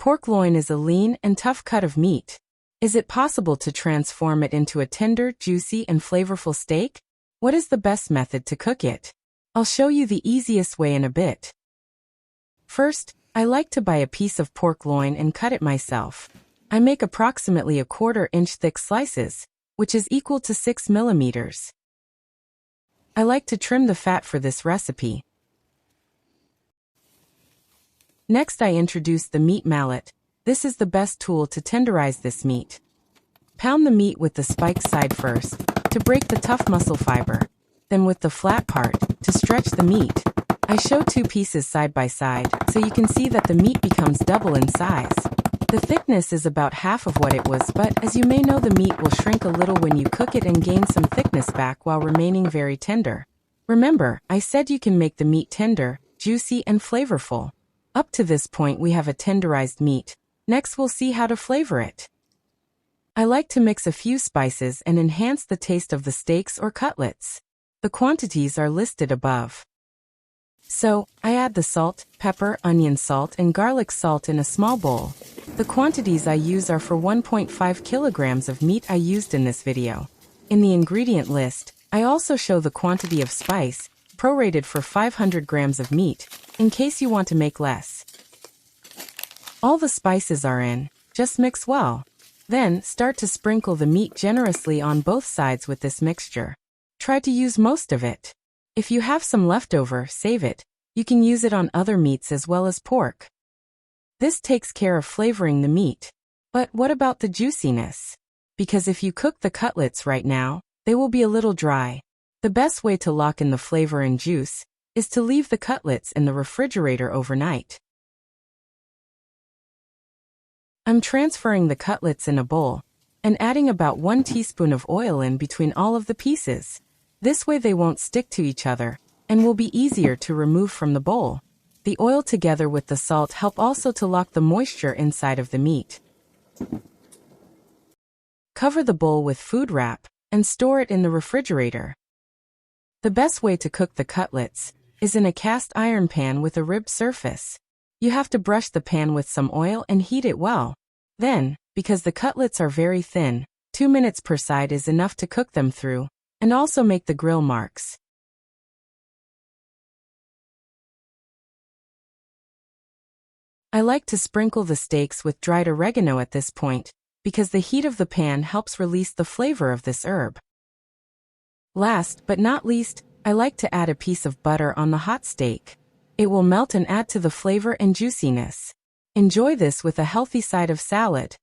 Pork loin is a lean and tough cut of meat. Is it possible to transform it into a tender, juicy, and flavorful steak? What is the best method to cook it? I'll show you the easiest way in a bit. First, I like to buy a piece of pork loin and cut it myself. I make approximately 1/4 inch thick slices, which is equal to 6 millimeters. I like to trim the fat for this recipe. Next, I introduce the meat mallet. This is the best tool to tenderize this meat. Pound the meat with the spiked side first, to break the tough muscle fiber. Then with the flat part, to stretch the meat. I show 2 pieces side by side, so you can see that the meat becomes double in size. The thickness is about half of what it was, but as you may know, the meat will shrink a little when you cook it and gain some thickness back while remaining very tender. Remember, I said you can make the meat tender, juicy, and flavorful. Up to this point we have a tenderized meat. Next we'll see how to flavor it. I like to mix a few spices and enhance the taste of the steaks or cutlets. The quantities are listed above. So, I add the salt, pepper, onion salt, and garlic salt in a small bowl. The quantities I use are for 1.5 kilograms of meat I used in this video. In the ingredient list, I also show the quantity of spice, prorated for 500 grams of meat, in case you want to make less. All the spices are in, just mix well. Then, start to sprinkle the meat generously on both sides with this mixture. Try to use most of it. If you have some leftover, save it. You can use it on other meats as well as pork. This takes care of flavoring the meat. But what about the juiciness? Because if you cook the cutlets right now, they will be a little dry. The best way to lock in the flavor and juice is to leave the cutlets in the refrigerator overnight. I'm transferring the cutlets in a bowl and adding about 1 teaspoon of oil in between all of the pieces. This way they won't stick to each other and will be easier to remove from the bowl. The oil together with the salt help also to lock the moisture inside of the meat. Cover the bowl with food wrap and store it in the refrigerator. The best way to cook the cutlets is in a cast iron pan with a ribbed surface. You have to brush the pan with some oil and heat it well. Then, because the cutlets are very thin, 2 minutes per side is enough to cook them through, and also make the grill marks. I like to sprinkle the steaks with dried oregano at this point, because the heat of the pan helps release the flavor of this herb. Last but not least, I like to add a piece of butter on the hot steak. It will melt and add to the flavor and juiciness. Enjoy this with a healthy side of salad.